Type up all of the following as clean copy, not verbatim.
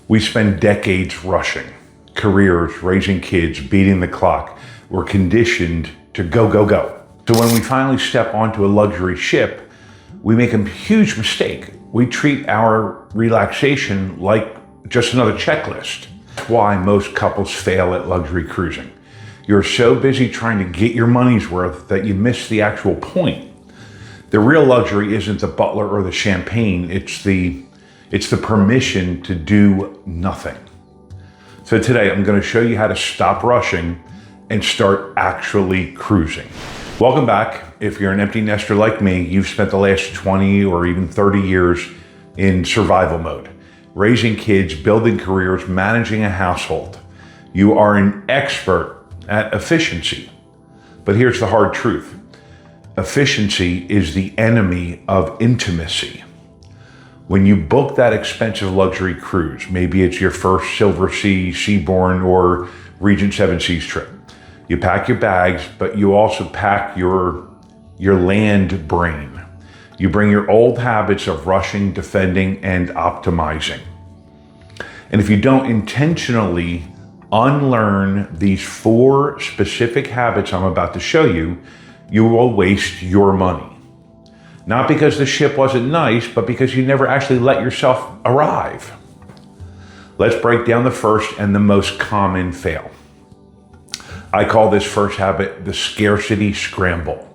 We spend decades rushing, careers, raising kids, beating the clock. We're conditioned to go, go, go. So when we finally step onto a luxury ship, we make a huge mistake. We treat our relaxation like just another checklist. That's why most couples fail at luxury cruising. You're so busy trying to get your money's worth that you miss the actual point. The real luxury isn't the butler or the champagne, it's the permission to do nothing. So today I'm going to show you how to stop rushing and start actually cruising. Welcome back. If you're an empty nester like me, you've spent the last 20 or even 30 years in survival mode, raising kids, building careers, managing a household. You are an expert at efficiency. But here's the hard truth. Efficiency is the enemy of intimacy. When you book that expensive luxury cruise, maybe it's your first Silver Sea, Seabourn, or Regent Seven Seas trip, you pack your bags, but you also pack your land brain. You bring your old habits of rushing, defending, and optimizing. And if you don't intentionally unlearn these 4 specific habits I'm about to show you, you will waste your money. Not because the ship wasn't nice, but because you never actually let yourself arrive. Let's break down the first and the most common fail. I call this first habit the Scarcity Scramble.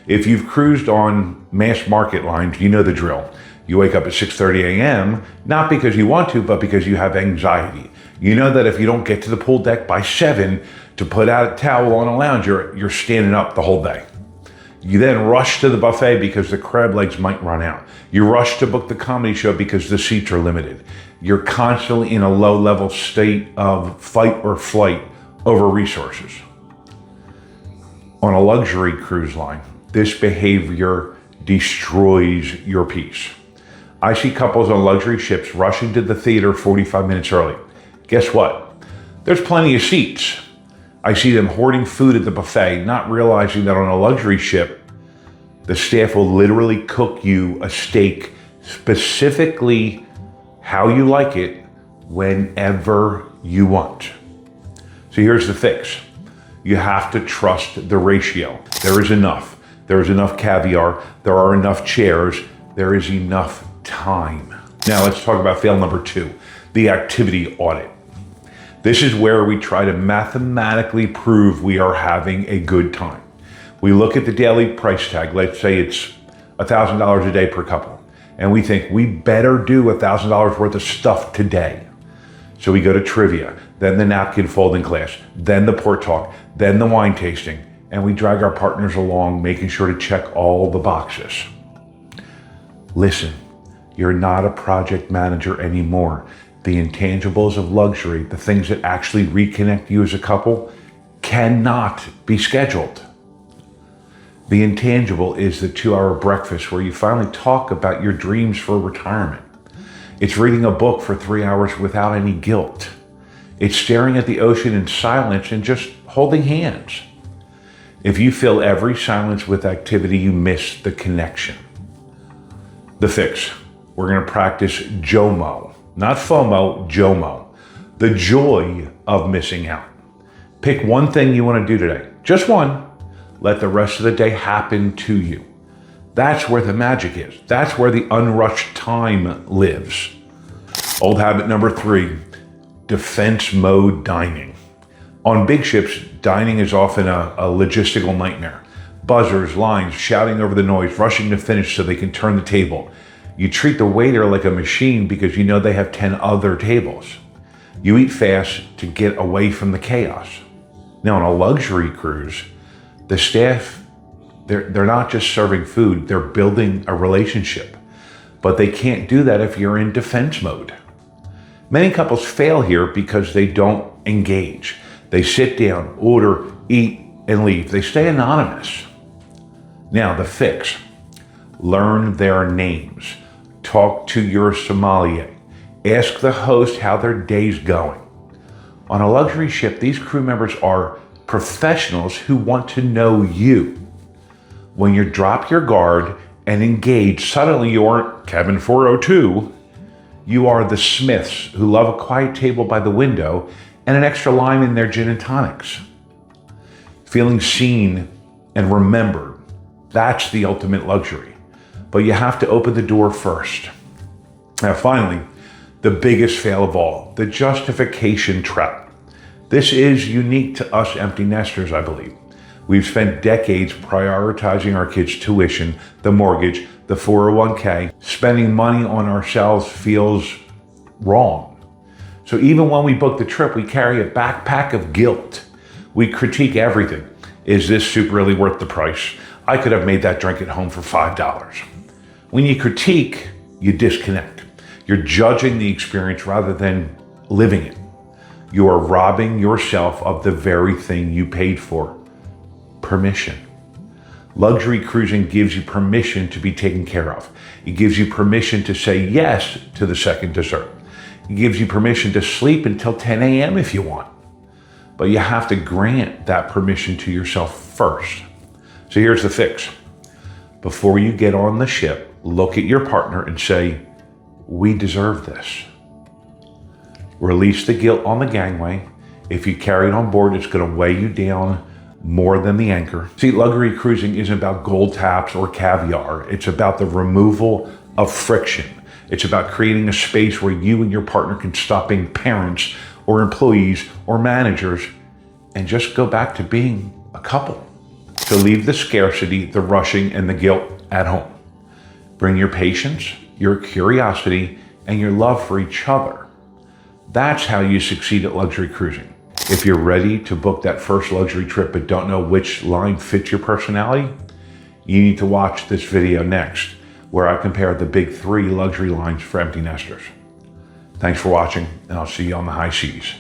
If you've cruised on mass market lines, you know the drill. You wake up at 6:30 a.m., not because you want to, but because you have anxiety. You know that if you don't get to the pool deck by 7 to put out a towel on a lounge, you're standing up the whole day. You then rush to the buffet because the crab legs might run out. You rush to book the comedy show because the seats are limited. You're constantly in a low-level state of fight or flight over resources. On a luxury cruise line, this behavior destroys your peace. I see couples on luxury ships rushing to the theater 45 minutes early. Guess what? There's plenty of seats. I see them hoarding food at the buffet, not realizing that on a luxury ship, the staff will literally cook you a steak specifically how you like it, whenever you want. So here's the fix. You have to trust the ratio. There is enough. There is enough caviar. There are enough chairs. There is enough time. Now let's talk about fail number 2, the activity audit. This is where we try to mathematically prove we are having a good time. We look at the daily price tag, let's say it's $1,000 a day per couple, and we think we better do $1,000 worth of stuff today. So we go to trivia, then the napkin folding class, then the port talk, then the wine tasting, and we drag our partners along, making sure to check all the boxes. Listen, you're not a project manager anymore. The intangibles of luxury, the things that actually reconnect you as a couple, cannot be scheduled. The intangible is the 2-hour breakfast where you finally talk about your dreams for retirement. It's reading a book for 3 hours without any guilt. It's staring at the ocean in silence and just holding hands. If you fill every silence with activity, you miss the connection. The fix. We're going to practice JOMO. Not FOMO, JOMO. The joy of missing out. Pick one thing you want to do today. Just one. Let the rest of the day happen to you. That's where the magic is. That's where the unrushed time lives. Old habit number 3, defense mode dining. On big ships, dining is often a logistical nightmare. Buzzers, lines, shouting over the noise, rushing to finish so they can turn the table. You treat the waiter like a machine because you know they have 10 other tables. You eat fast to get away from the chaos. Now on a luxury cruise, the staff, they're not just serving food, they're building a relationship. But they can't do that if you're in defense mode. Many couples fail here because they don't engage. They sit down, order, eat, and leave. They stay anonymous. Now the fix, learn their names. Talk to your sommelier. Ask the host how their day's going. On a luxury ship, these crew members are professionals who want to know you. When you drop your guard and engage, suddenly you aren't cabin 402. You are the Smiths who love a quiet table by the window and an extra lime in their gin and tonics. Feeling seen and remembered, that's the ultimate luxury. But you have to open the door first. Now finally, the biggest fail of all, the justification trap. This is unique to us empty nesters, I believe. We've spent decades prioritizing our kids' tuition, the mortgage, the 401k. Spending money on ourselves feels wrong. So even when we book the trip, we carry a backpack of guilt. We critique everything. Is this soup really worth the price? I could have made that drink at home for $5. When you critique, you disconnect. You're judging the experience rather than living it. You are robbing yourself of the very thing you paid for. Permission. Luxury cruising gives you permission to be taken care of. It gives you permission to say yes to the second dessert. It gives you permission to sleep until 10 a.m. if you want. But you have to grant that permission to yourself first. So here's the fix. Before you get on the ship, look at your partner and say, we deserve this. Release the guilt on the gangway. If you carry it on board, it's going to weigh you down more than the anchor. See, luxury cruising isn't about gold taps or caviar. It's about the removal of friction. It's about creating a space where you and your partner can stop being parents or employees or managers and just go back to being a couple. So leave the scarcity, the rushing, and the guilt at home. Bring your patience, your curiosity, and your love for each other. That's how you succeed at luxury cruising. If you're ready to book that first luxury trip but don't know which line fits your personality, you need to watch this video next, where I compare the big 3 luxury lines for empty nesters. Thanks for watching, and I'll see you on the high seas.